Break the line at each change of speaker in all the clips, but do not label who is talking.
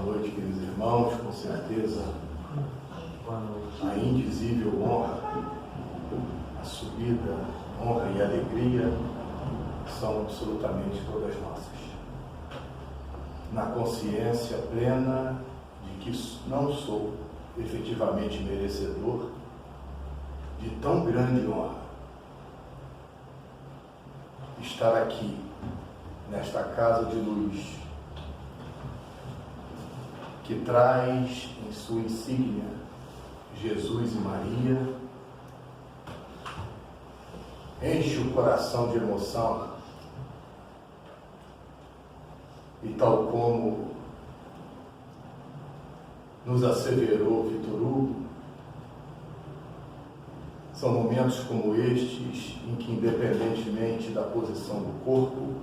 noite, queridos irmãos. Com certeza, a indizível honra, a subida, honra e alegria são absolutamente todas nossas. Na consciência plena de que não sou efetivamente merecedor de tão grande honra. Estar aqui, nesta casa de luz, que traz em sua insígnia Jesus e Maria, enche o coração de emoção, e tal como nos asseverou Vitor Hugo, são momentos como estes em que, independentemente da posição do corpo,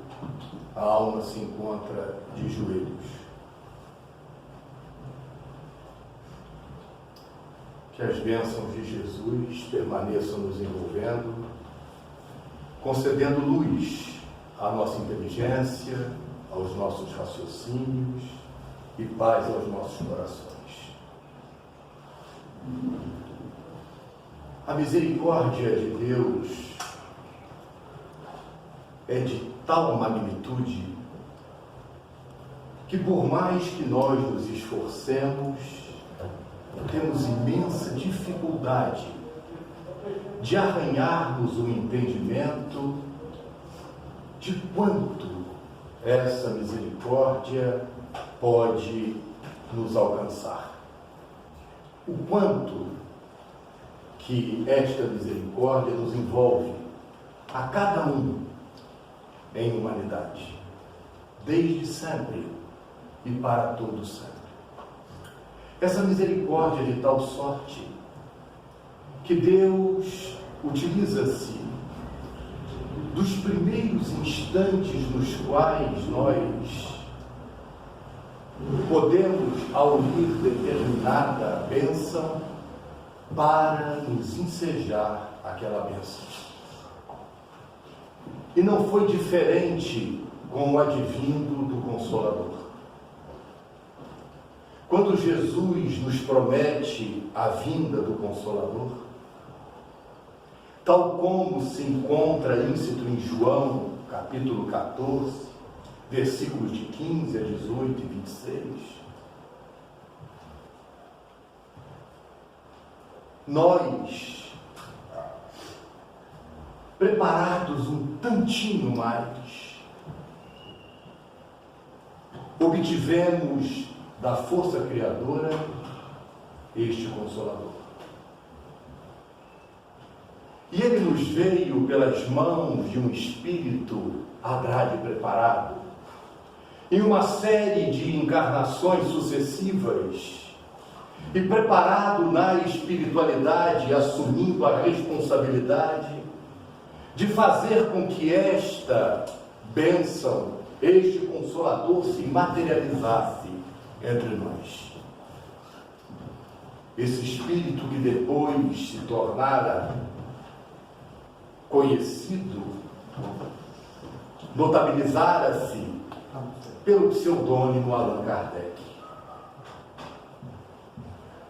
a alma se encontra de joelhos. Que as bênçãos de Jesus permaneçam nos envolvendo, concedendo luz à nossa inteligência, aos nossos raciocínios e paz aos nossos corações. A misericórdia de Deus é de tal magnitude que, por mais que nós nos esforcemos, temos imensa dificuldade de arranharmos o entendimento de quanto essa misericórdia pode nos alcançar. O quanto que esta misericórdia nos envolve a cada um em humanidade, desde sempre e para todo sempre. Essa misericórdia é de tal sorte que Deus utiliza-se dos primeiros instantes nos quais nós podemos aulir determinada bênção para nos ensejar aquela bênção. E não foi diferente com o advindo do Consolador. Quando Jesus nos promete a vinda do Consolador, tal como se encontra íncito em João, capítulo 14, versículos de 15 a 18 e 26, nós, preparados um tantinho mais, obtivemos da força criadora este Consolador. E ele nos veio pelas mãos de um Espírito habrá de preparado, em uma série de encarnações sucessivas, e preparado na espiritualidade, assumindo a responsabilidade de fazer com que esta bênção, este Consolador se materializasse entre nós. Esse Espírito que depois se tornara conhecido, notabilizara-se pelo pseudônimo Allan Kardec.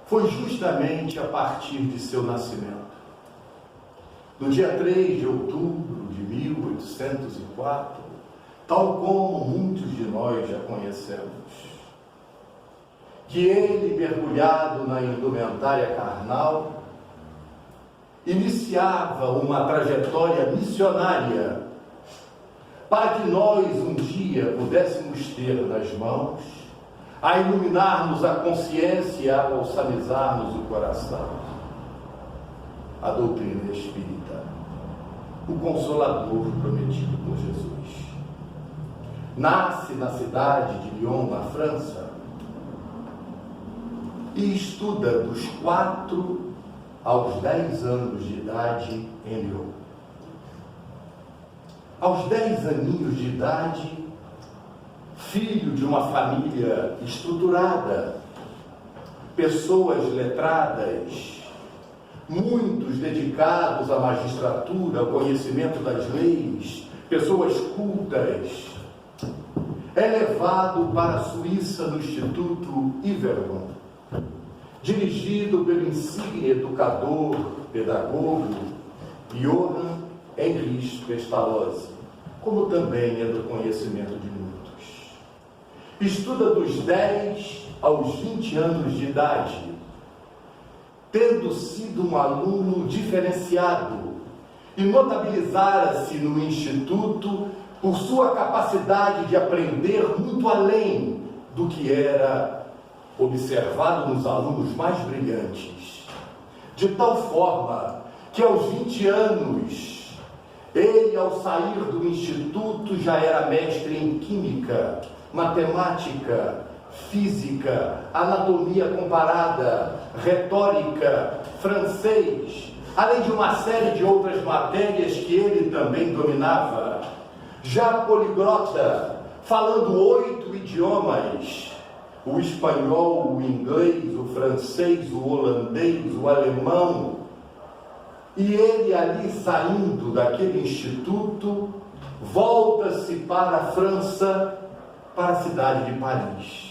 Foi justamente a partir de seu nascimento, no dia 3 de outubro de 1804, tal como muitos de nós já conhecemos, que ele, mergulhado na indumentária carnal, iniciava uma trajetória missionária para que nós um dia pudéssemos ter nas mãos a iluminar-nos a consciência e a balsamizar-nos o coração a doutrina espírita, o Consolador prometido por Jesus. Nasce na cidade de Lyon, na França, e estuda dos 4 aos 10 anos de idade em Lyon. Aos 10 aninhos de idade, filho de uma família estruturada, pessoas letradas, muitos dedicados à magistratura, ao conhecimento das leis, pessoas cultas, é levado para a Suíça no Instituto Yverton, dirigido pelo insigne educador, pedagogo Johann Heinrich Pestalozzi, como também é do conhecimento de muitos. Estuda dos 10 aos 20 anos de idade, tendo sido um aluno diferenciado, e notabilizara-se no Instituto por sua capacidade de aprender muito além do que era observado nos alunos mais brilhantes, de tal forma que aos 20 anos, ele, ao sair do Instituto, já era mestre em Química, Matemática, Física, Anatomia comparada, Retórica, Francês, além de uma série de outras matérias que ele também dominava. Já poliglota, falando 8 idiomas, o espanhol, o inglês, o francês, o holandês, o alemão. E ele, ali saindo daquele instituto, volta-se para a França, para a cidade de Paris.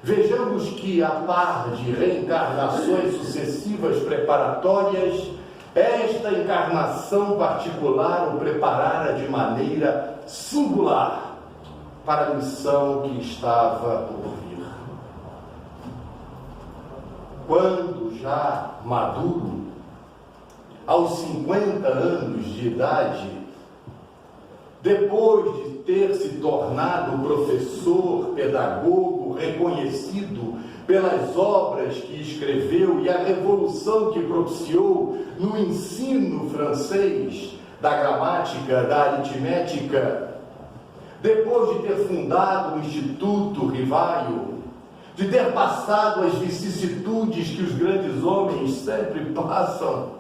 Vejamos que, a par de reencarnações sucessivas preparatórias, esta encarnação particular o preparara de maneira singular para a missão que estava por vir. Quando já maduro, aos 50 anos de idade, depois de ter se tornado professor, pedagogo, reconhecido pelas obras que escreveu e a revolução que propiciou no ensino francês da gramática, da aritmética, depois de ter fundado o Instituto Rivaio, de ter passado as vicissitudes que os grandes homens sempre passam.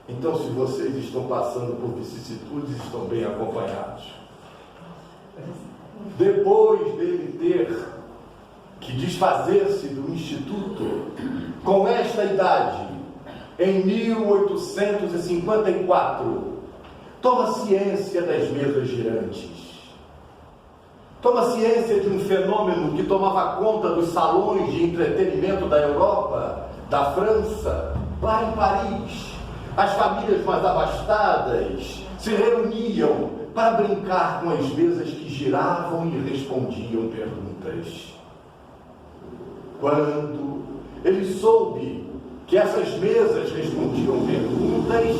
Então, se vocês estão passando por vicissitudes, estão bem acompanhados. Depois dele ter que desfazer-se do Instituto, com esta idade, em 1854, toma ciência das mesas girantes. Toma ciência de um fenômeno que tomava conta dos salões de entretenimento da Europa, da França, lá em Paris. As famílias mais abastadas se reuniam para brincar com as mesas que giravam e respondiam perguntas. Quando ele soube que essas mesas respondiam perguntas,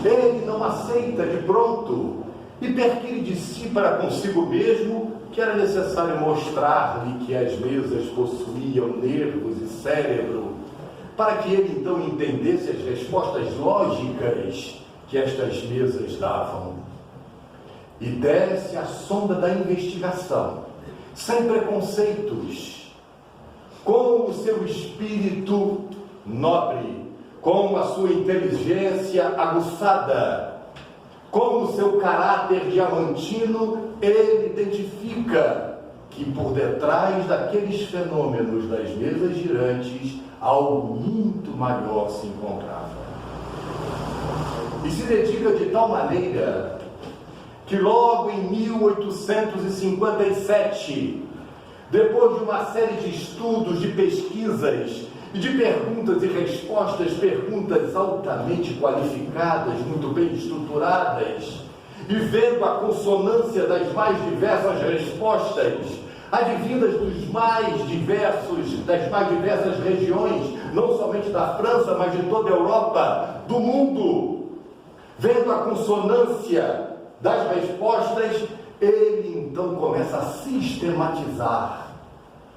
ele não aceita de pronto e perquire de si para consigo mesmo que era necessário mostrar-lhe que as mesas possuíam nervos e cérebro, para que ele então entendesse as respostas lógicas que estas mesas davam. E desce à sonda da investigação, sem preconceitos, com o seu espírito nobre, com a sua inteligência aguçada, com o seu caráter diamantino, ele identifica que por detrás daqueles fenômenos das mesas girantes, algo muito maior se encontrava. E se dedica de tal maneira que logo em 1857, depois de uma série de estudos, de pesquisas e de perguntas e respostas, perguntas altamente qualificadas, muito bem estruturadas, e vendo a consonância das mais diversas respostas, advindas das mais diversas regiões, não somente da França, mas de toda a Europa, do mundo, vendo a consonância das respostas, ele então começa a sistematizar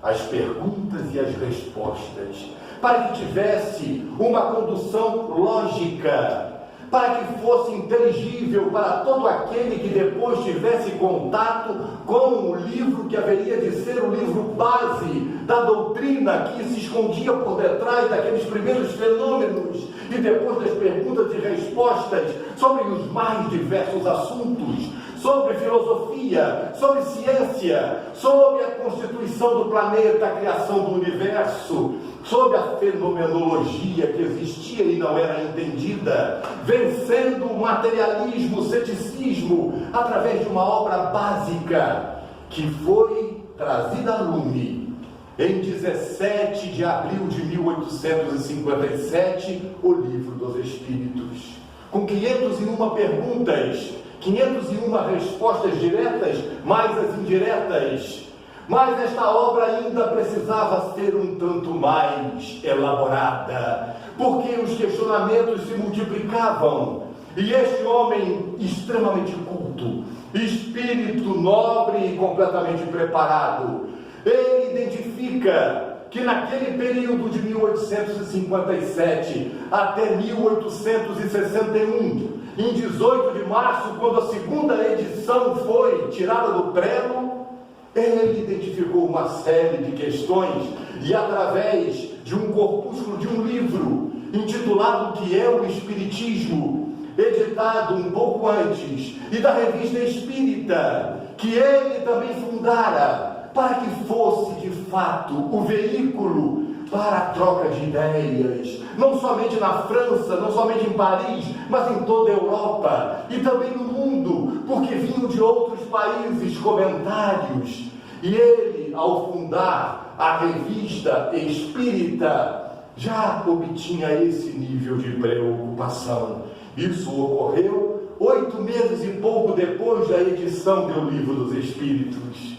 as perguntas e as respostas, para que tivesse uma condução lógica, para que fosse inteligível para todo aquele que depois tivesse contato com o livro que haveria de ser o livro base da doutrina que se escondia por detrás daqueles primeiros fenômenos e depois das perguntas e respostas sobre os mais diversos assuntos, sobre filosofia, sobre ciência, sobre a constituição do planeta, a criação do universo, sobre a fenomenologia que existia e não era entendida, vencendo o materialismo, o ceticismo, através de uma obra básica que foi trazida a lume em 17 de abril de 1857, o Livro dos Espíritos, com 501 perguntas, 501 respostas diretas, mais as indiretas. Mas esta obra ainda precisava ser um tanto mais elaborada, porque os questionamentos se multiplicavam. E este homem extremamente culto, espírito nobre e completamente preparado, ele identifica que naquele período de 1857 até 1861, em 18 de março, quando a segunda edição foi tirada do prelo, ele identificou uma série de questões e, através de um corpúsculo, de um livro intitulado Que é o Espiritismo, editado um pouco antes, e da Revista Espírita, que ele também fundara, para que fosse de fato o veículo para a troca de ideias, não somente na França, não somente em Paris, mas em toda a Europa e também no mundo, porque vinham de outros países comentários. E ele, ao fundar a Revista Espírita, já obtinha esse nível de preocupação. Isso ocorreu 8 meses e pouco depois da edição do Livro dos Espíritos,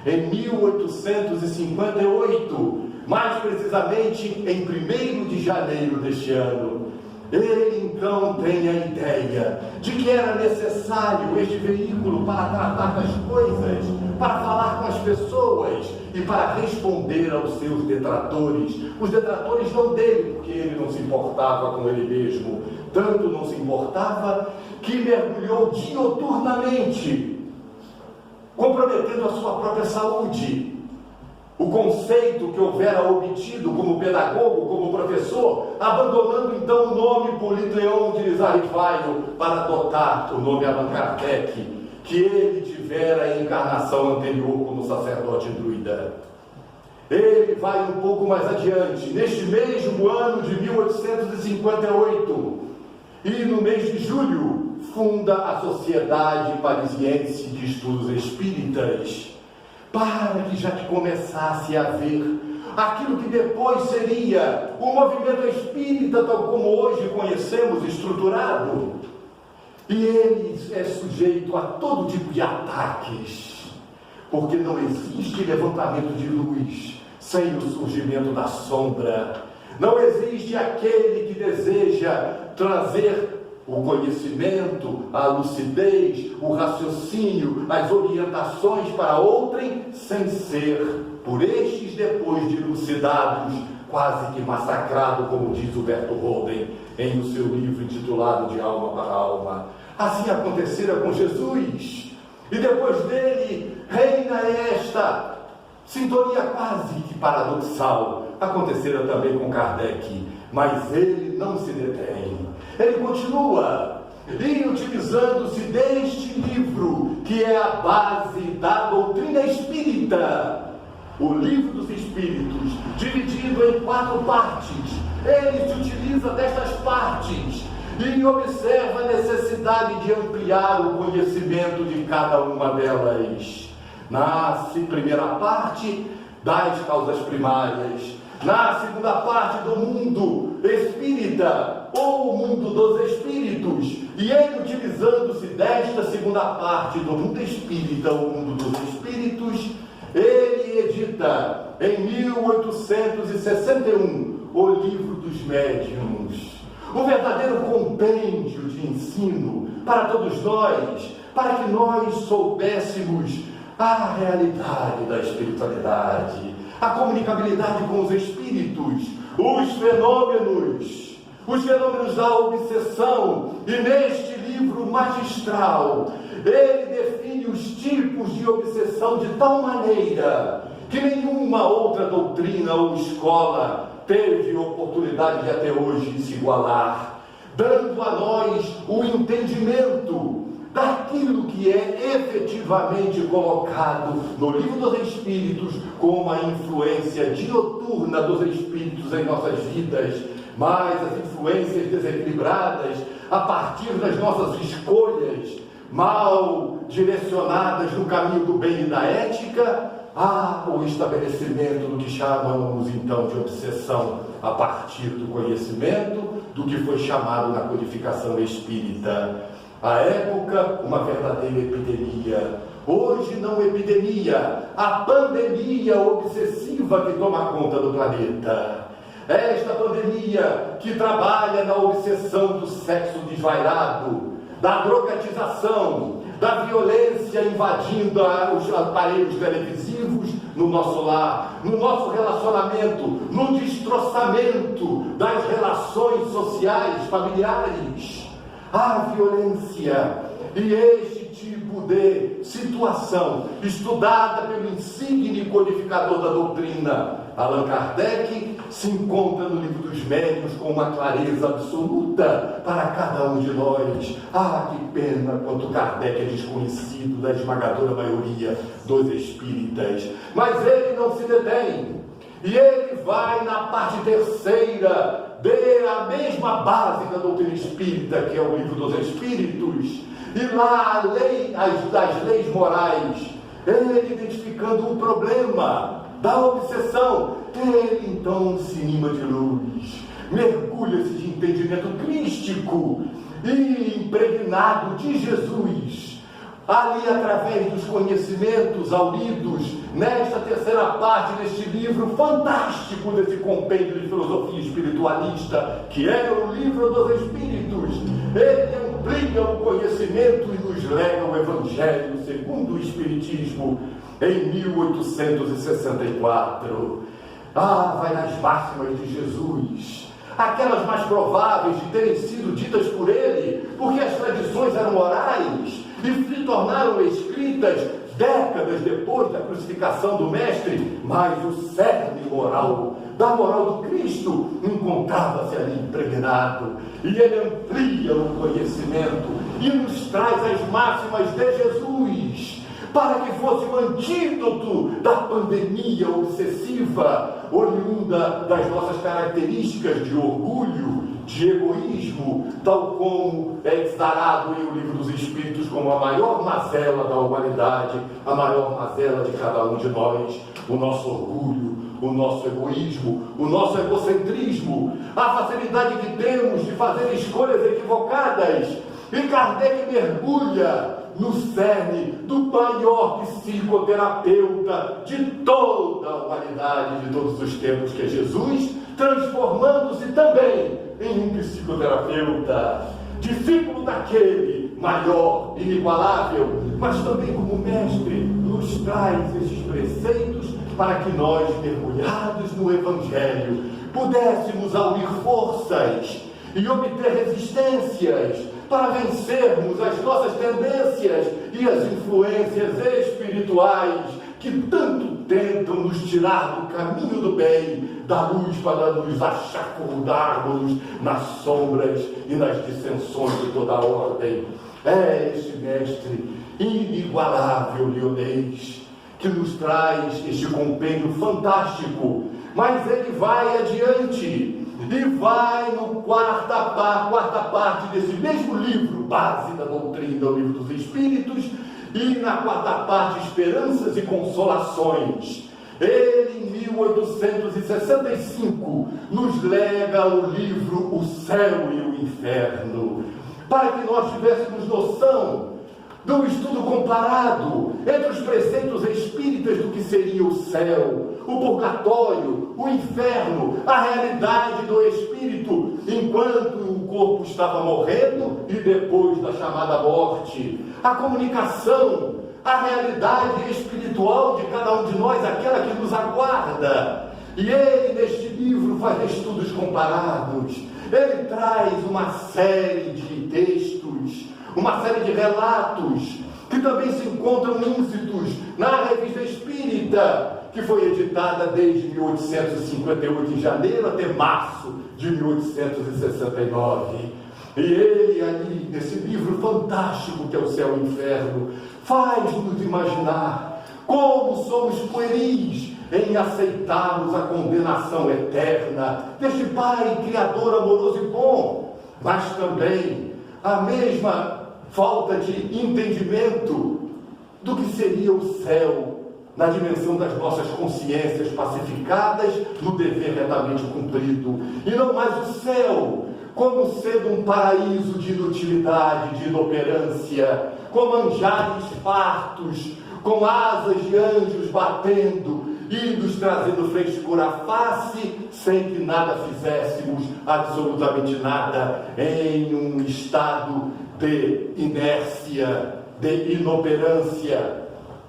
em 1858, mais precisamente em 1º de janeiro deste ano. Ele então tem a ideia de que era necessário este veículo para tratar das coisas, para falar com as pessoas e para responder aos seus detratores. Os detratores não dele, porque ele não se importava com ele mesmo. Tanto não se importava que mergulhou dioturnamente, comprometendo a sua própria saúde. O conceito que houvera obtido como pedagogo, como professor, abandonando então o nome Hipólito Leon de Lizarrivaio para adotar o nome Allan Kardec, que ele tivera em encarnação anterior como sacerdote druida. Ele vai um pouco mais adiante, neste mesmo ano de 1858, e no mês de julho, funda a Sociedade Parisiense de Estudos Espíritas, para que já começasse a ver aquilo que depois seria o movimento espírita, tal como hoje conhecemos, estruturado. E ele é sujeito a todo tipo de ataques, porque não existe levantamento de luz sem o surgimento da sombra. Não existe aquele que deseja trazer o conhecimento, a lucidez, o raciocínio, as orientações para outrem, sem ser, por estes depois de elucidados, quase que massacrado, como diz o Berto Holden em o seu livro intitulado De Alma para Alma. Assim acontecera com Jesus, e depois dele reina esta sintonia quase que paradoxal. Acontecera também com Kardec, mas ele não se detém. Ele continua, e utilizando-se deste livro, que é a base da doutrina espírita, o Livro dos Espíritos, dividido em 4 partes. Ele se utiliza destas partes e observa a necessidade de ampliar o conhecimento de cada uma delas. Na primeira parte, das causas primárias. Na segunda parte, do mundo espírita, ou o mundo dos espíritos. E ele, utilizando-se desta segunda parte do mundo espírita, o mundo dos espíritos, ele edita em 1861 o Livro dos Médiuns, o verdadeiro compêndio de ensino para todos nós, para que nós soubéssemos a realidade da espiritualidade, a comunicabilidade com os espíritos, os fenômenos da obsessão. E neste livro magistral, ele define os tipos de obsessão de tal maneira que nenhuma outra doutrina ou escola teve oportunidade de até hoje se igualar, dando a nós o entendimento daquilo que é efetivamente colocado no Livro dos Espíritos como a influência dioturna dos Espíritos em nossas vidas, mas as influências desequilibradas a partir das nossas escolhas mal direcionadas no caminho do bem e da ética, há o estabelecimento do que chamamos então de obsessão a partir do conhecimento, do que foi chamado na codificação espírita. À época, uma verdadeira epidemia. Hoje, não epidemia, a pandemia obsessiva que toma conta do planeta. Esta pandemia que trabalha na obsessão do sexo desvairado, da drogatização, da violência invadindo os aparelhos televisivos no nosso lar, no nosso relacionamento, no destroçamento das relações sociais, familiares. A violência e este tipo de situação, estudada pelo insigne codificador da doutrina, Allan Kardec, se encontra no Livro dos Médiuns com uma clareza absoluta para cada um de nós. Ah, que pena quanto Kardec é desconhecido da esmagadora maioria dos espíritas. Mas ele não se detém. E ele vai na parte terceira da mesma base da doutrina espírita, que é o Livro dos Espíritos. E lá, das leis morais, ele identificando o problema da obsessão, ele então, cinema de luz, mergulha-se de entendimento crístico e impregnado de Jesus, ali através dos conhecimentos aulidos nesta terceira parte deste livro fantástico, desse compêndio de filosofia espiritualista, que é o Livro dos Espíritos. Ele amplia o conhecimento e nos lega o Evangelho segundo o Espiritismo em 1864. Vai nas máximas de Jesus, aquelas mais prováveis de terem sido ditas por ele, porque as tradições eram orais e se tornaram escritas décadas depois da crucificação do Mestre, mas o cerne moral, da moral do Cristo, encontrava-se ali impregnado, e ele amplia o conhecimento e nos traz as máximas de Jesus, para que fosse o antídoto da pandemia obsessiva, oriunda das nossas características de orgulho, de egoísmo, tal como é declarado em O Livro dos Espíritos como a maior mazela da humanidade, a maior mazela de cada um de nós, o nosso orgulho, o nosso egoísmo, o nosso egocentrismo, a facilidade que temos de fazer escolhas equivocadas. E Kardec mergulha no cerne do maior psicoterapeuta de toda a humanidade, de todos os tempos, que é Jesus, transformando-se também em um psicoterapeuta, discípulo daquele maior, inigualável, mas também como mestre, nos traz esses preceitos para que nós, mergulhados no Evangelho, pudéssemos unir forças e obter resistências para vencermos as nossas tendências e as influências espirituais que tanto tentam nos tirar do caminho do bem, da luz, para nos achacordarmos nas sombras e nas dissensões de toda a ordem. É este mestre inigualável leonês que nos traz este compêndio fantástico, mas ele vai adiante e vai no quarta parte desse mesmo livro, base da doutrina, o Livro dos Espíritos, e na quarta parte, Esperanças e Consolações. Ele, em 1865, nos lega o livro O Céu e o Inferno, para que nós tivéssemos noção do estudo comparado entre os preceitos espíritas do que seria o céu, o purgatório, o inferno, a realidade do espírito enquanto o corpo estava morrendo e depois da chamada morte, a comunicação, a realidade espiritual de cada um de nós, aquela que nos aguarda. E ele, neste livro, faz estudos comparados. Ele traz uma série de textos, uma série de relatos, que também se encontram íncitos na Revista Espírita, que foi editada desde 1858, em janeiro, até março de 1869. E ele, ali, nesse livro fantástico que é o céu e o inferno, faz-nos imaginar como somos pueris em aceitarmos a condenação eterna deste Pai Criador amoroso e bom, mas também a mesma falta de entendimento do que seria o céu na dimensão das nossas consciências pacificadas no dever retamente cumprido, e não mais o céu como sendo um paraíso de inutilidade, de inoperância, com manjares fartos, com asas de anjos batendo e nos trazendo frescura à face, sem que nada fizéssemos, absolutamente nada, em um estado de inércia, de inoperância,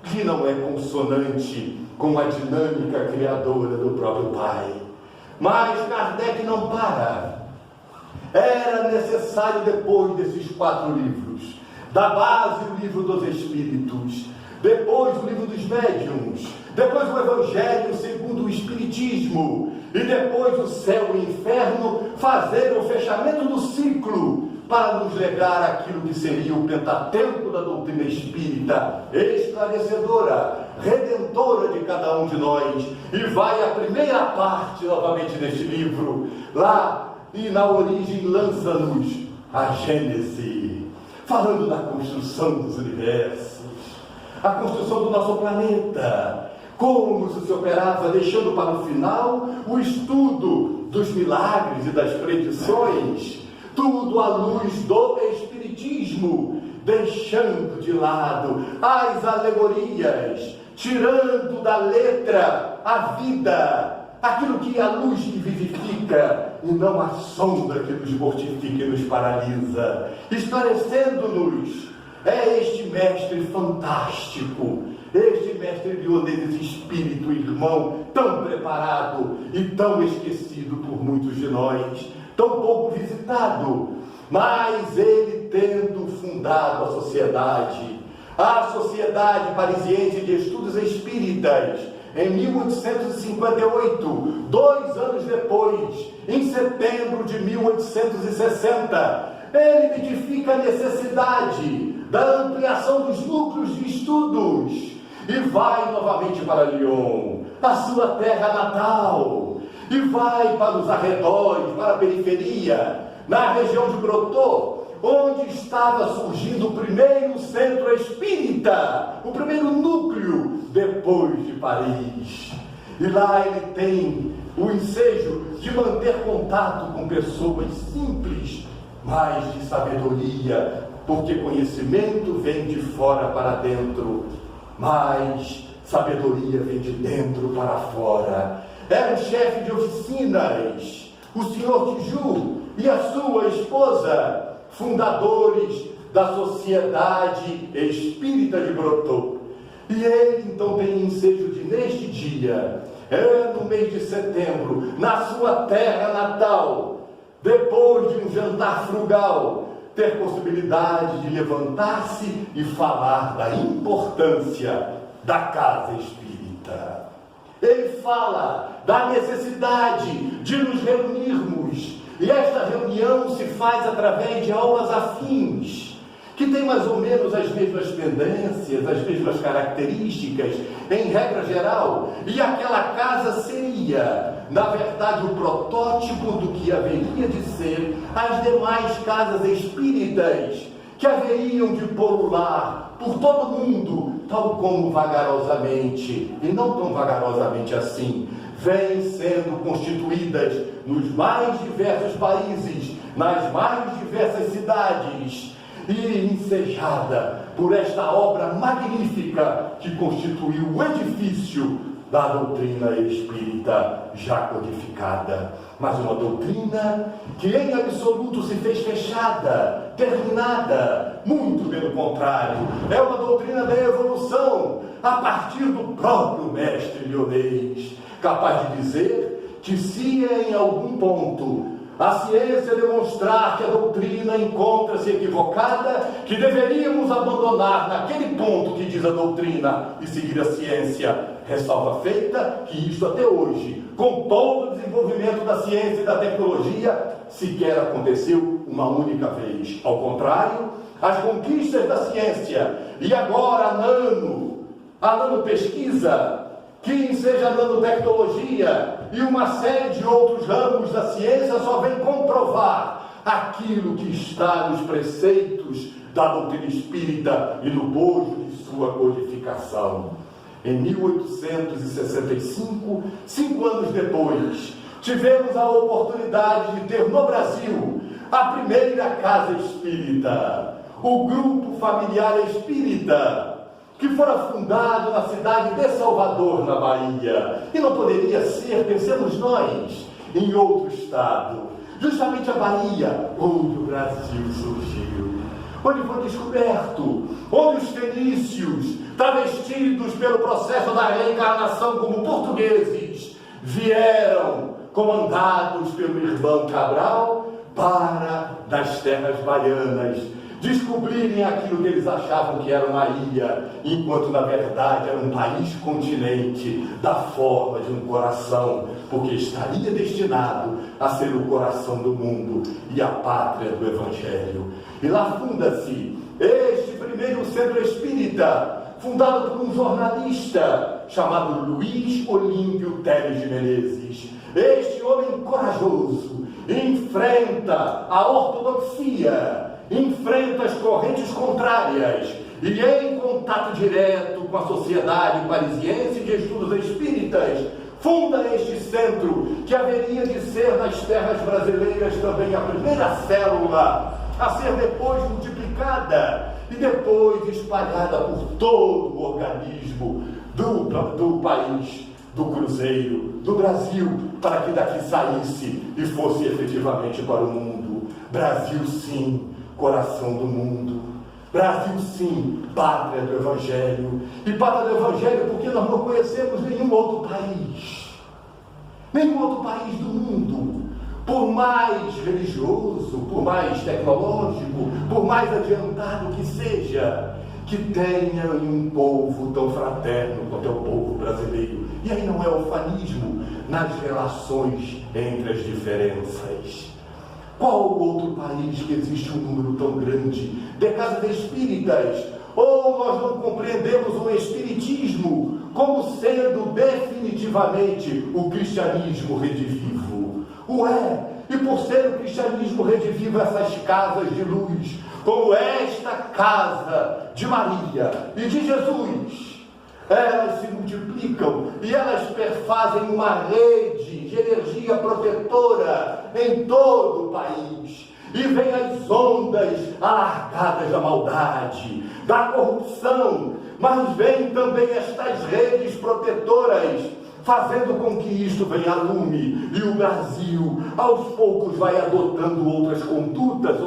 que não é consonante com a dinâmica criadora do próprio Pai. Mas Kardec não para. Era necessário, depois desses 4 livros, da base o livro dos Espíritos, depois o livro dos Médiuns, depois o Evangelho segundo o Espiritismo, e depois o céu e o inferno, fazer o fechamento do ciclo, para nos legar aquilo que seria o Pentateuco da doutrina espírita, esclarecedora, redentora de cada um de nós. E vai a primeira parte novamente deste livro, lá e na origem lança-nos a Gênese, falando da construção dos universos, a construção do nosso planeta, como isso se operava, deixando para o final o estudo dos milagres e das predições, tudo à luz do Espiritismo, deixando de lado as alegorias, tirando da letra a vida, aquilo que é a luz que vivifica, e não a sombra que nos mortifica e nos paralisa, esclarecendo-nos. É este mestre fantástico, este mestre Leonês Espírito, irmão, tão preparado e tão esquecido por muitos de nós, tão pouco visitado, mas ele tendo fundado a Sociedade Parisiense de Estudos Espíritas, em 1858, 2 anos depois, em setembro de 1860, ele identifica a necessidade da ampliação dos núcleos de estudos e vai novamente para Lyon, a sua terra natal, e vai para os arredores, para a periferia, na região de Brotteaux, onde estava surgindo o primeiro centro espírita, o primeiro núcleo depois de Paris. E lá ele tem o ensejo de manter contato com pessoas simples, mas de sabedoria, porque conhecimento vem de fora para dentro, mas sabedoria vem de dentro para fora. Era o chefe de oficinas, o senhor Tiju e a sua esposa, fundadores da Sociedade Espírita de Brotteaux. E ele então tem ensejo de, neste dia, no mês de setembro, na sua terra natal, depois de um jantar frugal, ter possibilidade de levantar-se e falar da importância da casa espírita. Ele fala da necessidade de nos reunirmos, e esta reunião se faz através de aulas afins, que têm mais ou menos as mesmas pendências, as mesmas características, em regra geral, e aquela casa seria, na verdade, o protótipo do que haveria de ser as demais casas espíritas, que haveriam de pulular por todo o mundo, tal como vagarosamente, e não tão vagarosamente assim, vêm sendo constituídas nos mais diversos países, nas mais diversas cidades, e ensejada por esta obra magnífica que constituiu o edifício da doutrina espírita já codificada. Mas uma doutrina que em absoluto se fez fechada, terminada, muito pelo contrário, é uma doutrina da evolução, a partir do próprio mestre Leonês, capaz de dizer que se em algum ponto a ciência demonstrar que a doutrina encontra-se equivocada, que deveríamos abandonar naquele ponto que diz a doutrina e seguir a ciência, ressalva feita que isto até hoje, com todo o desenvolvimento da ciência e da tecnologia, sequer aconteceu uma única vez. Ao contrário, as conquistas da ciência, e agora a nanopesquisa, que seja a nanotecnologia e uma série de outros ramos da ciência, só vem comprovar aquilo que está nos preceitos da doutrina espírita e no bojo de sua codificação. Em 1865, 5 anos depois, tivemos a oportunidade de ter no Brasil a primeira casa espírita, o Grupo Familiar Espírita, que fora fundado na cidade de Salvador, na Bahia. E não poderia ser, pensemos nós, em outro estado. Justamente a Bahia, onde o Brasil surgiu, onde foi descoberto, onde os fenícios, travestidos pelo processo da reencarnação como portugueses, vieram, comandados pelo irmão Cabral, para das terras baianas descobrirem aquilo que eles achavam que era uma ilha, enquanto na verdade era um país-continente da forma de um coração, porque estaria destinado a ser o coração do mundo e a pátria do Evangelho. E lá funda-se este primeiro centro espírita, fundado por um jornalista chamado Luiz Olímpio Teles de Menezes. Este homem corajoso enfrenta a ortodoxia, enfrenta as correntes contrárias e, em contato direto com a Sociedade Parisiense de Estudos Espíritas, funda este centro, que haveria de ser nas terras brasileiras também a primeira célula a ser depois multiplicada e depois espalhada por todo o organismo do país, do Cruzeiro, do Brasil, para que daqui saísse e fosse efetivamente para o mundo. Brasil, sim, coração do mundo. Brasil, sim, pátria do Evangelho. E pátria do Evangelho porque nós não conhecemos nenhum outro país. Nenhum outro país do mundo, por mais religioso, por mais tecnológico, por mais adiantado que seja, que tenha um povo tão fraterno quanto é o povo brasileiro. E aí não é ufanismo nas relações entre as diferenças. Qual outro país que existe um número tão grande de casas espíritas? Ou nós não compreendemos o espiritismo como sendo definitivamente o cristianismo redivivo? E por ser o cristianismo redivivo, essas casas de luz, como esta casa de Maria e de Jesus, elas se multiplicam e elas perfazem uma rede de energia protetora em todo o país. E vem as ondas alargadas da maldade, da corrupção, mas vem também estas redes protetoras, fazendo com que isto venha a lume, e o Brasil, aos poucos, vai adotando outras condutas,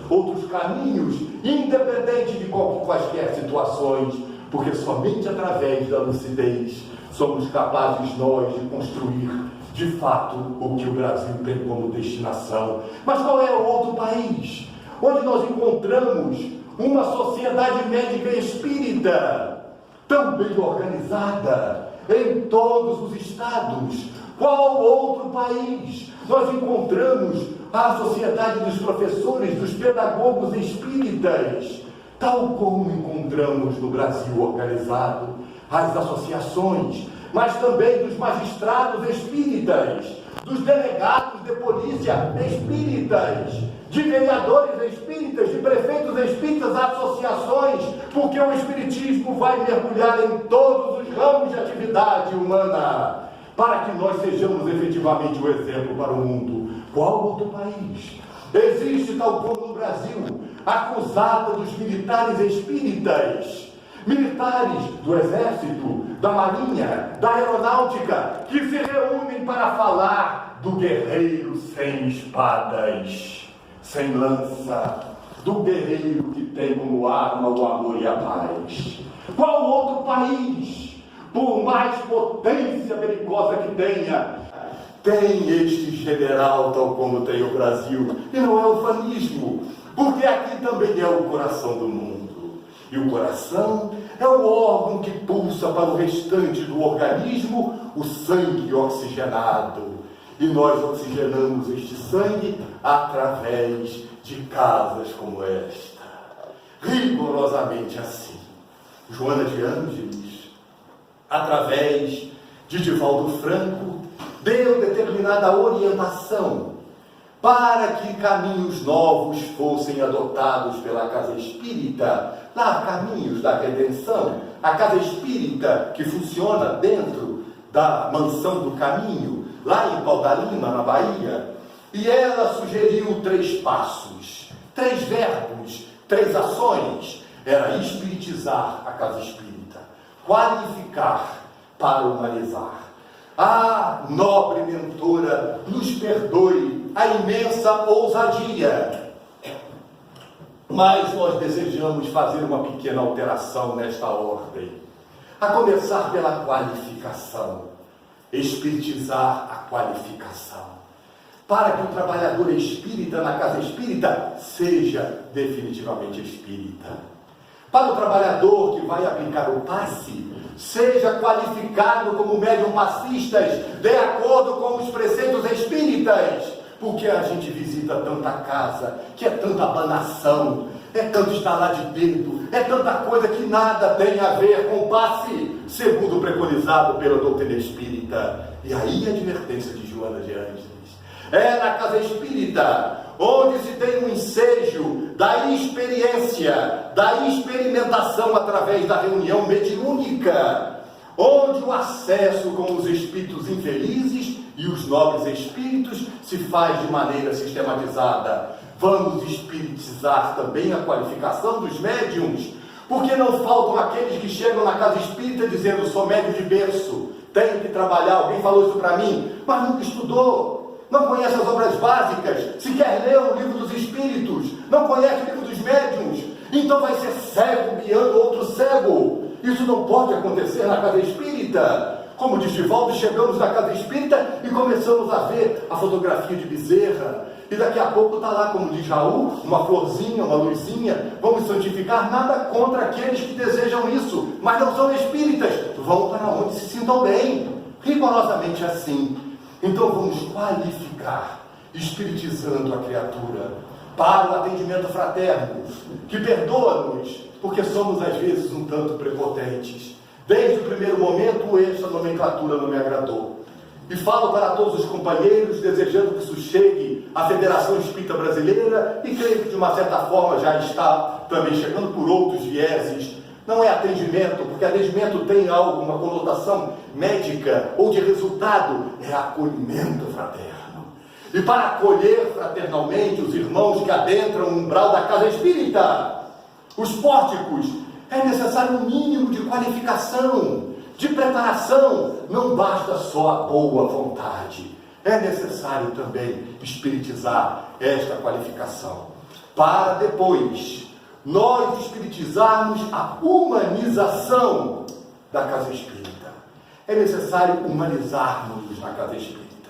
outros caminhos, independente de quaisquer situações, porque somente através da lucidez somos capazes nós de construir, de fato, o que o Brasil tem como destinação. Mas qual é o outro país onde nós encontramos uma sociedade médica espírita tão bem organizada em todos os estados? Qual outro país nós encontramos a sociedade dos professores, dos pedagogos espíritas, tal como encontramos no Brasil organizado as associações, mas também dos magistrados espíritas, dos delegados de polícia espíritas, de vereadores espíritas, de prefeitos espíritas, associações, porque o espiritismo vai mergulhar em todos os ramos de atividade humana, para que nós sejamos efetivamente o exemplo para o mundo. Qual outro país existe, tal como no Brasil, a cruzada dos militares espíritas, militares do Exército, da Marinha, da Aeronáutica, que se reúnem para falar do guerreiro sem espadas, sem lança, do guerreiro que tem como arma o amor e a paz? Qual outro país, por mais potência belicosa que tenha, tem este general tal como tem o Brasil? E não é ufanismo, porque aqui também é o coração do mundo. E o coração é o órgão que pulsa para o restante do organismo o sangue oxigenado. E nós oxigenamos este sangue através de casas como esta. rigorosamente assim. Joana de Ângeles, através de Divaldo Franco, deu determinada orientação para que caminhos novos fossem adotados pela Casa Espírita, lá caminhos da redenção, a Casa Espírita que funciona dentro da Mansão do Caminho, lá em Pau da Lima, na Bahia, e ela sugeriu 3 passos, 3 verbos, 3 ações. Era espiritizar a Casa Espírita, qualificar para humanizar. Ah, nobre mentora, nos perdoe a imensa ousadia, mas nós desejamos fazer uma pequena alteração nesta ordem, a começar pela qualificação, espiritizar a qualificação, para que o trabalhador espírita na Casa Espírita seja definitivamente espírita. Para o trabalhador que vai aplicar o passe, seja qualificado como médium passistas, de acordo com os preceitos espíritas, porque a gente visita tanta casa, que é tanta abanação, é tanto estalar de dedo, é tanta coisa que nada tem a ver com o passe, segundo preconizado pela doutrina espírita. E aí a advertência de Joana de Ângeles. É na Casa Espírita onde se tem um ensejo da experiência, da experimentação através da reunião mediúnica, onde o acesso com os espíritos infelizes e os nobres espíritos se faz de maneira sistematizada. Vamos espiritizar também a qualificação dos médiums, porque não faltam aqueles que chegam na Casa Espírita dizendo: sou médium de berço, tenho que trabalhar, alguém falou isso para mim, mas nunca estudou. Não conhece as obras básicas, sequer leu o livro dos espíritos, não conhece o livro dos médiuns, então vai ser cego guiando outro cego. Isso não pode acontecer na Casa Espírita. Como diz Divaldo, chegamos na Casa Espírita e começamos a ver a fotografia de Bezerra, e daqui a pouco está lá, como diz Raul, uma florzinha, uma luzinha. Vamos santificar, nada contra aqueles que desejam isso, mas não são espíritas, vão para onde se sintam bem, rigorosamente assim. Então vamos qualificar, espiritizando a criatura, para o atendimento fraterno, que perdoa-nos, porque somos às vezes um tanto prepotentes. Desde o primeiro momento, esta nomenclatura não me agradou. E falo para todos os companheiros, desejando que isso chegue à Federação Espírita Brasileira, e creio que de uma certa forma já está também chegando por outros vieses. Não é atendimento, porque atendimento tem algo, uma conotação médica ou de resultado, é acolhimento fraterno. E para acolher fraternalmente os irmãos que adentram o umbral da Casa Espírita, os pórticos, é necessário um mínimo de qualificação, de preparação. Não basta só a boa vontade, é necessário também espiritizar esta qualificação, para depois nós espiritizarmos a humanização da Casa Espírita. É necessário humanizarmos na Casa Espírita.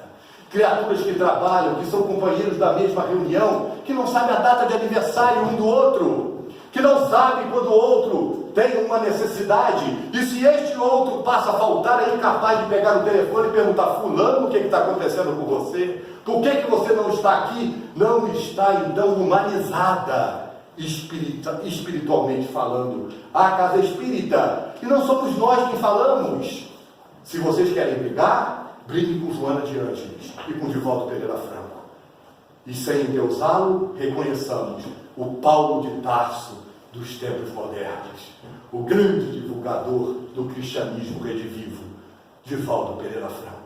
Criaturas que trabalham, que são companheiros da mesma reunião, que não sabem a data de aniversário um do outro, que não sabem quando o outro tem uma necessidade, e se este outro passa a faltar, é incapaz de pegar o telefone e perguntar: fulano, o que está acontecendo com você? Por que você não está aqui? Não está então humanizada, espiritualmente falando, a Casa Espírita. E não somos nós quem falamos. Se vocês querem brigar, briguem com Joana de Ângeles e com Divaldo Pereira Franco. E sem endeusá-lo, reconheçamos o Paulo de Tarso dos tempos modernos, o grande divulgador do cristianismo redivivo, Divaldo Pereira Franco.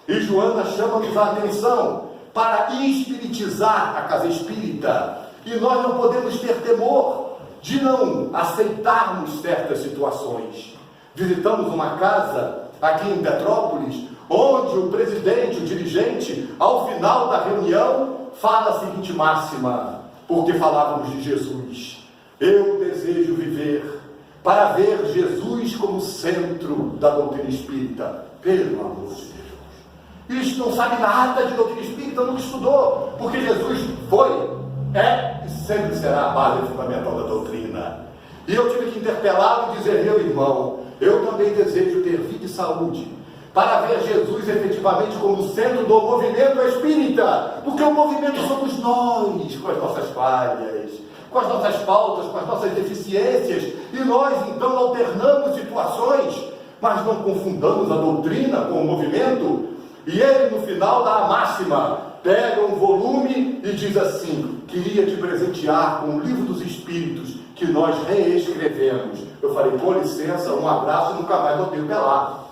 E Joana chama-nos a atenção para espiritizar a Casa Espírita. E nós não podemos ter temor de não aceitarmos certas situações. Visitamos uma casa aqui em Petrópolis, onde o presidente, o dirigente, ao final da reunião, fala a seguinte máxima, porque falávamos de Jesus: eu desejo viver para ver Jesus como centro da doutrina espírita. Pelo amor de Deus, isso não sabe nada de doutrina espírita, nunca estudou, porque Jesus foi, é e sempre será a base fundamental da doutrina. E eu tive que interpelá-lo e dizer: meu irmão, eu também desejo ter vida e saúde, para ver Jesus efetivamente como centro do movimento espírita, porque o movimento somos nós, com as nossas falhas, com as nossas faltas, com as nossas deficiências. deficiências, e nós então alternamos situações, mas não confundamos a doutrina com o movimento. E ele no final dá a máxima, pega um volume e diz assim: queria te presentear com o Livro dos Espíritos que nós reescrevemos. Eu falei, com licença, um abraço, nunca mais botei o pé lá,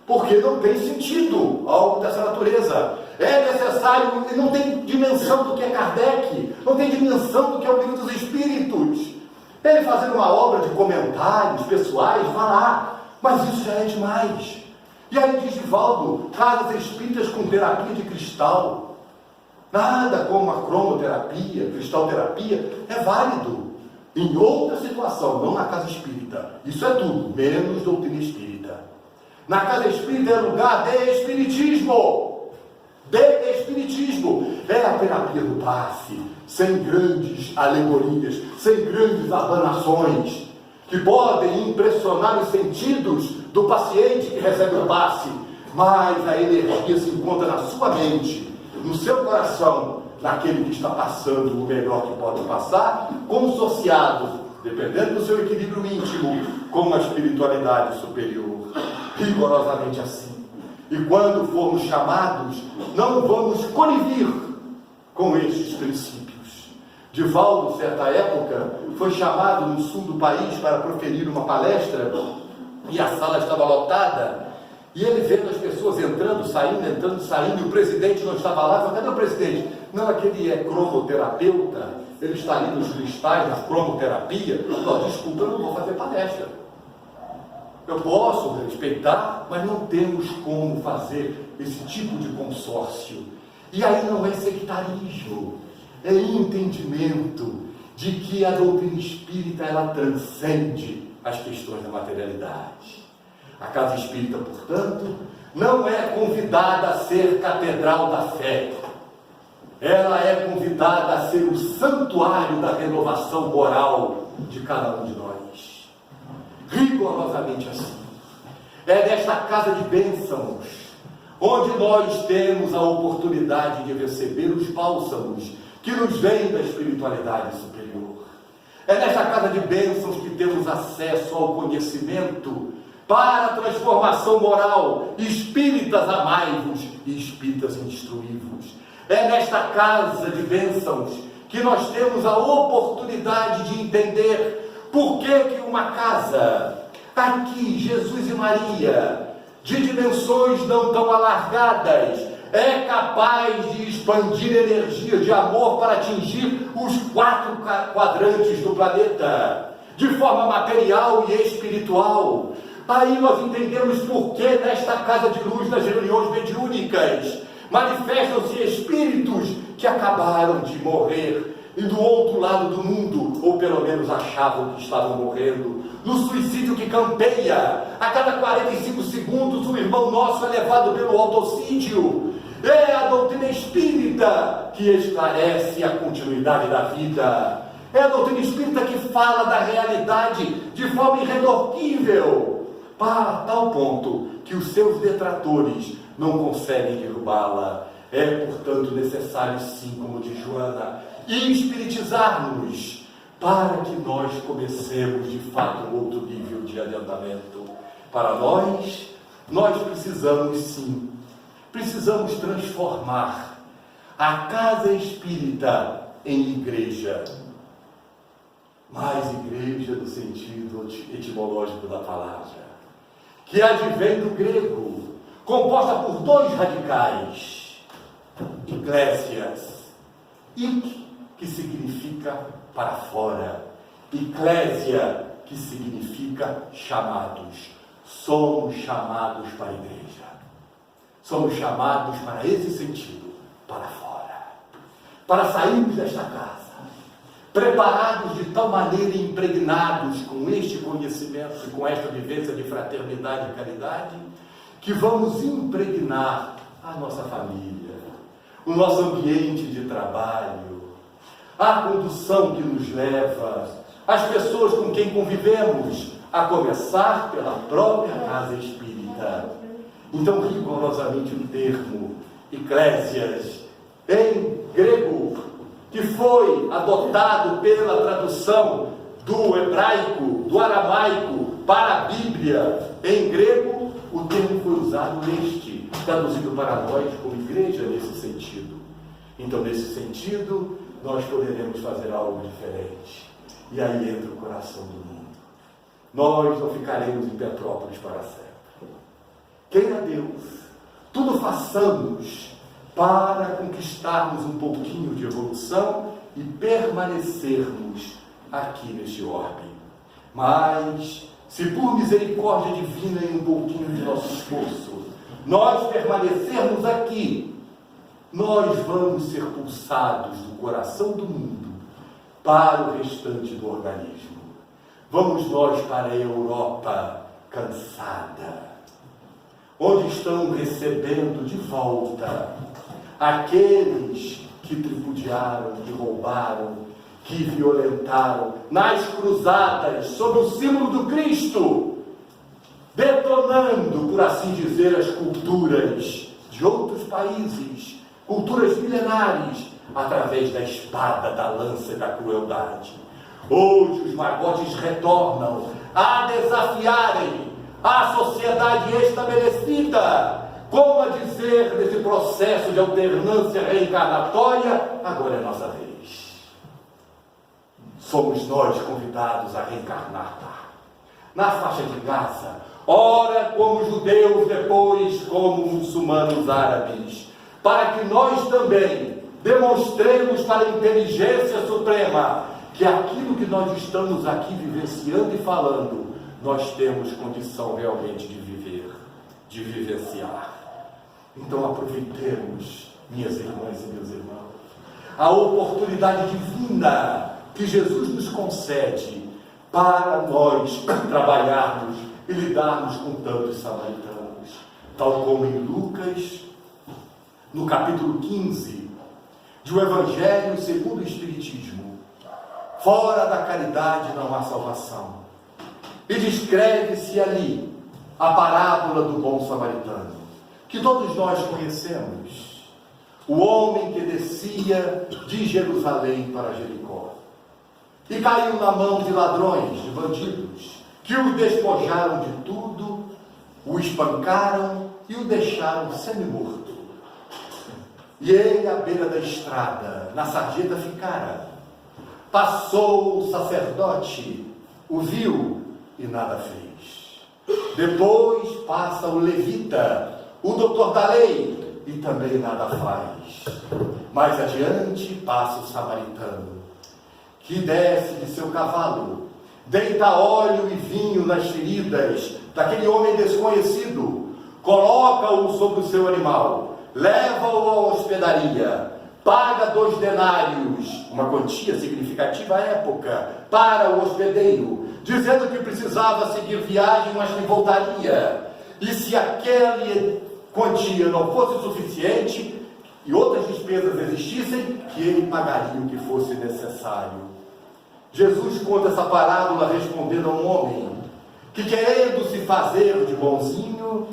porque não tem sentido algo dessa natureza. É necessário, não tem dimensão do que é Kardec, não tem dimensão do que é o Livro dos Espíritos. Ele fazendo uma obra de comentários pessoais, vai lá, mas isso já é demais. E aí diz Divaldo, casas espíritas com terapia de cristal, nada como a cromoterapia, cristalterapia, é válido em outra situação, não na casa espírita. Isso é tudo, menos doutrina espírita. Na casa espírita é lugar de espiritismo. De espiritismo. É a terapia do passe, sem grandes alegorias, sem grandes abanações, que podem impressionar os sentidos do paciente que recebe o passe, mas a energia se encontra na sua mente, no seu coração, naquele que está passando o melhor que pode passar, consociado, dependendo do seu equilíbrio íntimo, com a espiritualidade superior. Rigorosamente assim. E quando formos chamados, não vamos conivir com estes princípios. Divaldo, certa época, foi chamado no sul do país para proferir uma palestra, e a sala estava lotada, e ele vendo as pessoas entrando, saindo, e o presidente não estava lá. Falou, cadê o presidente? Não, aquele é cromoterapeuta, ele está ali nos cristais, na cromoterapia. Não, desculpa, eu não vou fazer palestra. Eu posso respeitar, mas não temos como fazer esse tipo de consórcio. E aí não é sectarismo, é entendimento de que a doutrina espírita, ela transcende as questões da materialidade. A casa espírita, portanto, não é convidada a ser catedral da fé. Ela é convidada a ser o santuário da renovação moral de cada um de nós. Rigorosamente assim. É nesta casa de bênçãos onde nós temos a oportunidade de receber os bálsamos que nos vêm da espiritualidade superior. É nesta casa de bênçãos que temos acesso ao conhecimento para a transformação moral. Espíritas amai-vos e espíritas instruí-vos. É nesta casa de bênçãos que nós temos a oportunidade de entender por que uma casa, aqui, Jesus e Maria, de dimensões não tão alargadas, é capaz de expandir energia de amor para atingir os 4 quadrantes do planeta, de forma material e espiritual. Aí nós entendemos por que nesta casa de luz, nas reuniões mediúnicas, manifestam-se espíritos que acabaram de morrer e do outro lado do mundo, ou pelo menos achavam que estavam morrendo, no suicídio que campeia. A cada 45 segundos um irmão nosso é levado pelo autocídio. É a doutrina espírita que esclarece a continuidade da vida. É a doutrina espírita que fala da realidade de forma irretorquível, para tal ponto que os seus detratores não conseguem derrubá-la. É, portanto, necessário, sim, como diz Joana, espiritizar-nos para que nós comecemos, de fato, um outro nível de adiantamento. Para nós precisamos, sim, precisamos transformar a casa espírita em igreja. Mais igreja no sentido etimológico da palavra, que advém do grego, composta por 2 radicais, eclésias, que significa para fora, eclésia, que significa chamados. Somos chamados para a igreja, somos chamados para esse sentido, para fora, para sairmos desta casa, preparados de tal maneira e impregnados com este conhecimento e com esta vivência de fraternidade e caridade, que vamos impregnar a nossa família, o nosso ambiente de trabalho, a condução que nos leva, as pessoas com quem convivemos, a começar pela própria casa espírita. Então, rigorosamente o termo eclésias, em grego, que foi adotado pela tradução do hebraico, do aramaico, para a Bíblia em grego, o termo foi usado neste, traduzido para nós como igreja nesse sentido. Então, nesse sentido, nós poderemos fazer algo diferente. E aí entra o coração do mundo. Nós não ficaremos em Petrópolis para sempre. Queira Deus, tudo façamos para conquistarmos um pouquinho de evolução e permanecermos aqui neste orbe. Mas, se por misericórdia divina e um pouquinho de nosso esforço, nós permanecermos aqui, nós vamos ser pulsados do coração do mundo para o restante do organismo. Vamos nós para a Europa cansada, onde estão recebendo de volta aqueles que tripudiaram, que roubaram, que violentaram nas cruzadas sob o símbolo do Cristo, detonando, por assim dizer, as culturas de outros países, culturas milenares, através da espada, da lança e da crueldade. Hoje os magotes retornam a desafiarem a sociedade estabelecida, como a dizer, nesse processo de alternância reencarnatória, agora é nossa vez. Somos nós convidados a reencarnar na faixa de Gaza, ora como judeus, depois como muçulmanos árabes, para que nós também demonstremos para a inteligência suprema que aquilo que nós estamos aqui vivenciando e falando, nós temos condição realmente de viver, de vivenciar. Então aproveitemos, minhas irmãs e meus irmãos, a oportunidade divina que Jesus nos concede para nós trabalharmos e lidarmos com tantos samaritanos, tal como em Lucas, no capítulo 15, de O Evangelho segundo o Espiritismo. Fora da caridade não há salvação. E descreve-se ali a parábola do bom samaritano, que todos nós conhecemos. O homem que descia de Jerusalém para Jericó e caiu na mão de ladrões, de bandidos, que o despojaram de tudo, o espancaram e o deixaram semi-morto. E ele, à beira da estrada, na sarjeta ficara. Passou o sacerdote, o viu e nada fez. Depois passa o levita, o doutor da lei, e também nada faz. Mais adiante passa o samaritano, que desce de seu cavalo, deita óleo e vinho nas feridas daquele homem desconhecido, coloca-o sobre o seu animal, leva-o à hospedaria, paga 2 denários, uma quantia significativa à época, para o hospedeiro, dizendo que precisava seguir viagem, mas que voltaria. E se aquela quantia não fosse suficiente e outras despesas existissem, que ele pagaria o que fosse necessário. Jesus conta essa parábola respondendo a um homem que, querendo se fazer de bonzinho,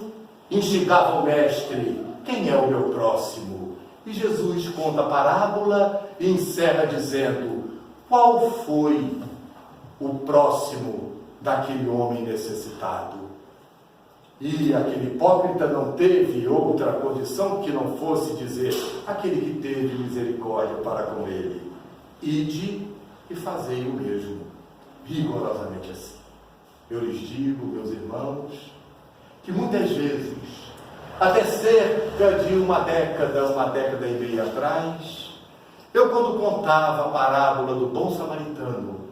instigava o mestre: quem é o meu próximo? E Jesus conta a parábola e encerra dizendo: qual foi o próximo daquele homem necessitado? E aquele hipócrita não teve outra condição que não fosse dizer: aquele que teve misericórdia para com ele. Ide e fazei o mesmo, rigorosamente assim. Eu lhes digo, meus irmãos, que muitas vezes, até cerca de uma década e meia atrás, eu, quando contava a parábola do bom samaritano,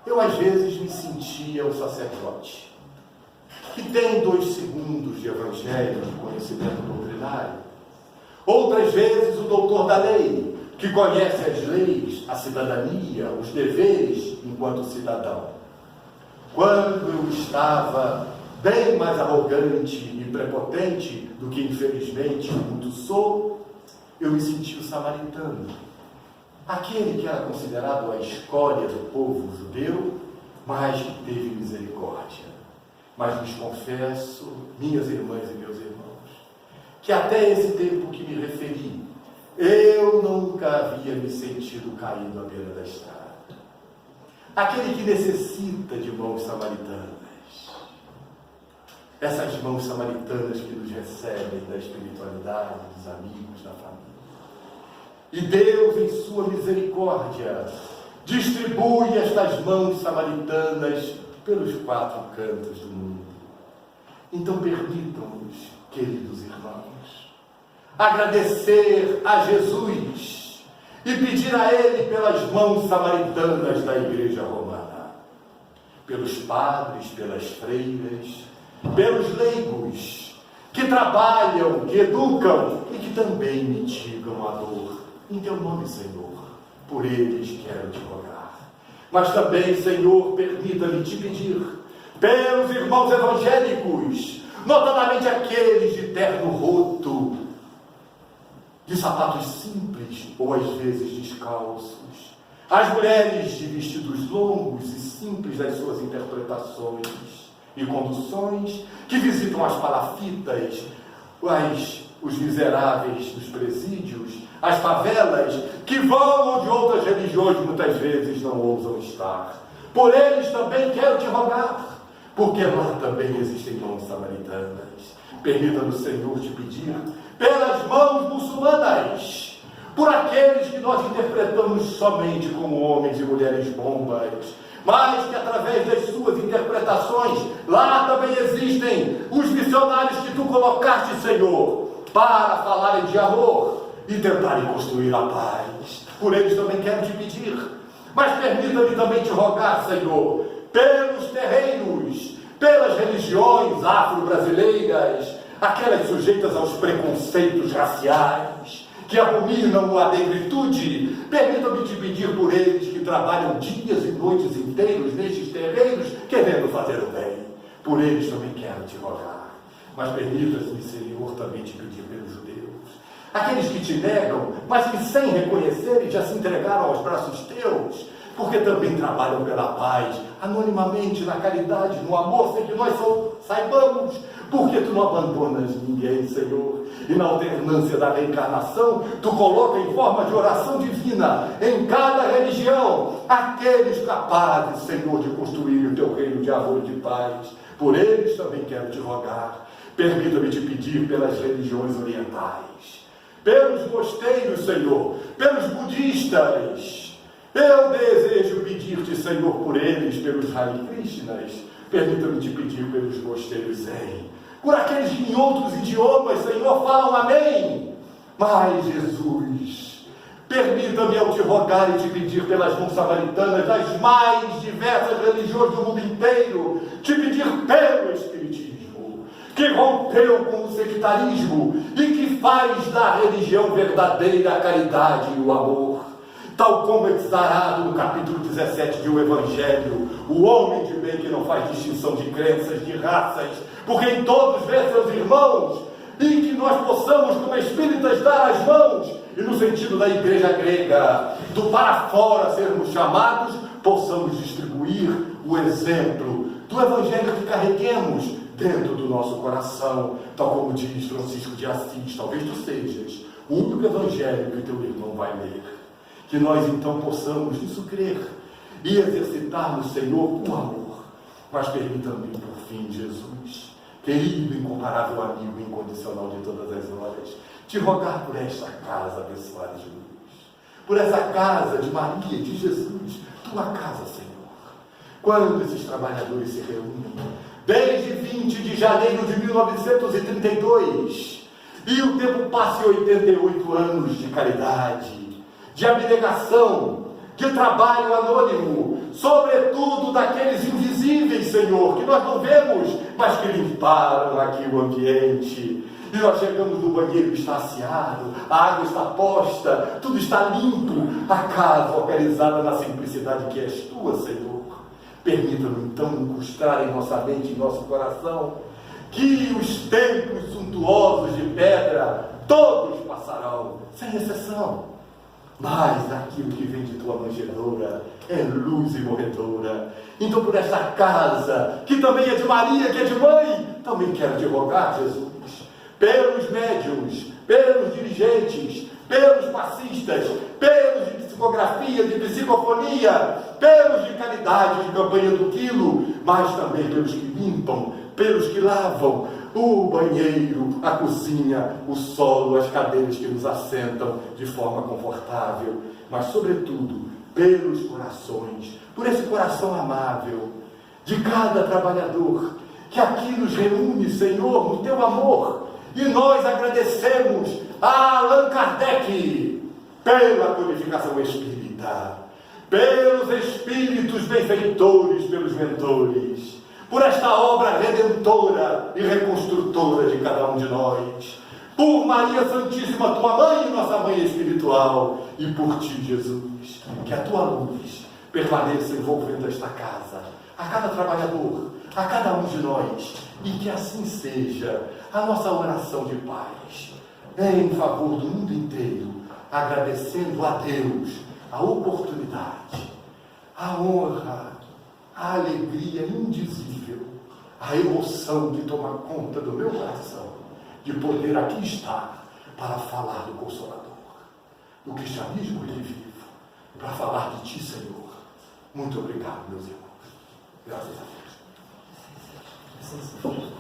eu às vezes me sentia o sacerdote, que tem 2 segundos de evangelho, de conhecimento doutrinário. Outras vezes o doutor da lei, que conhece as leis, a cidadania, os deveres enquanto cidadão. Quando eu estava bem mais arrogante e prepotente do que infelizmente muito sou, eu me senti o samaritano, aquele que era considerado a escória do povo judeu, mas que teve misericórdia. Mas lhes confesso, minhas irmãs e meus irmãos, que até esse tempo que me referi, eu nunca havia me sentido caído à beira da estrada. aquele que necessita de mãos samaritanas. Essas mãos samaritanas que nos recebem da espiritualidade, dos amigos, da família. E Deus, em sua misericórdia, distribui estas mãos samaritanas pelos 4 cantos do mundo. Então permitam-nos, queridos irmãos, agradecer a Jesus e pedir a Ele pelas mãos samaritanas da Igreja Romana, pelos padres, pelas freiras, pelos leigos, que trabalham, que educam e que também mitigam a dor. Em teu nome, Senhor, por eles quero te rogar. Mas também, Senhor, permita-me te pedir pelos irmãos evangélicos, notadamente aqueles de terno roto, de sapatos simples ou às vezes descalços, as mulheres de vestidos longos e simples nas suas interpretações e conduções, que visitam as palafitas, os miseráveis dos presídios, as favelas, que vão onde outras religiões muitas vezes não ousam estar. Por eles também quero te rogar, porque lá também existem mãos samaritanas. Permita-nos, Senhor, te pedir pelas mãos muçulmanas, por aqueles que nós interpretamos somente como homens e mulheres bombas, mas que através das suas interpretações, lá também existem os missionários que tu colocaste, Senhor, para falarem de amor e tentarem construir a paz. Por eles também quero te pedir, mas permita-me também te rogar, Senhor, pelos terreiros, pelas religiões afro-brasileiras, aquelas sujeitas aos preconceitos raciais, que abominam a negritude. Permita-me te pedir por eles que trabalham dias e noites inteiros nestes terreiros, querendo fazer o bem. Por eles também quero te rogar. Mas permita-me, Senhor, também te pedir pelos judeus, aqueles que te negam, mas que sem reconhecerem já se entregaram aos braços teus, porque também trabalham pela paz, anonimamente, na caridade, no amor, sem que nós saibamos, porque tu não abandonas ninguém, Senhor, e na alternância da reencarnação, tu coloca em forma de oração divina, em cada religião, aqueles capazes, Senhor, de construir o teu reino de amor e de paz. Por eles também quero te rogar. Permita-me te pedir pelas religiões orientais, pelos mosteiros, Senhor, pelos budistas. Eu desejo pedir-te, Senhor, por eles, pelos Hare Krishnas. Permita-me te pedir pelos mosteiros Zen, por aqueles que em outros idiomas, Senhor, falam amém. Mas, Jesus, permita-me ao te rogar e te pedir pelas mãos samaritanas das mais diversas religiões do mundo inteiro, te pedir pelo Espiritismo, que rompeu com o sectarismo e que faz da religião verdadeira a caridade e o amor. Tal como é declarado no capítulo 17 de O Evangelho, o homem de bem que não faz distinção de crenças, de raças, porque em todos vê seus irmãos, e que nós possamos, como espíritas, dar as mãos, e no sentido da igreja grega, do para fora sermos chamados, possamos distribuir o exemplo do Evangelho que carreguemos dentro do nosso coração, tal como diz Francisco de Assis. Talvez tu sejas o único Evangelho que teu irmão vai ler. Que nós então possamos nisso crer e exercitar no Senhor o amor. Mas permita-me, por fim, Jesus, querido, incomparável amigo incondicional de todas as horas, te rogar por esta casa abençoada de luz, por essa casa de Maria, de Jesus, tua casa, Senhor. Quando esses trabalhadores se reúnem, desde 20 de janeiro de 1932, e o tempo passe 88 anos de caridade, de abnegação, de trabalho anônimo, sobretudo daqueles invisíveis, Senhor, que nós não vemos, mas que limparam aqui o ambiente. E nós chegamos no banheiro, está asseado, a água está posta, tudo está limpo, a casa localizada na simplicidade que és tua, Senhor. Permita-nos então incrustar em nossa mente, em nosso coração, que os templos suntuosos de pedra, todos passarão, sem exceção. Mas aquilo que vem de tua manjedoura é luz imorredora. Então por esta casa, que também é de Maria, que é de mãe, também quero te rogar, Jesus, pelos médiuns, pelos dirigentes, pelos passistas, pelos psicografia, de psicofonia, pelos de caridade, de campanha do quilo, mas também pelos que limpam, pelos que lavam o banheiro, a cozinha, o solo, as cadeiras que nos assentam de forma confortável, mas sobretudo pelos corações, por esse coração amável de cada trabalhador que aqui nos reúne, Senhor, no teu amor. E nós agradecemos a Allan Kardec pela codificação espírita, pelos espíritos benfeitores, pelos mentores, por esta obra redentora e reconstrutora de cada um de nós, por Maria Santíssima, tua mãe, nossa mãe espiritual, e por ti, Jesus, que a tua luz permaneça envolvendo esta casa, a cada trabalhador, a cada um de nós, e que assim seja a nossa oração de paz, em favor do mundo inteiro, agradecendo a Deus a oportunidade, a honra, a alegria indizível, a emoção de tomar conta do meu coração, de poder aqui estar para falar do Consolador, do cristianismo vivo, para falar de ti, Senhor. Muito obrigado, meus irmãos. Graças a Deus.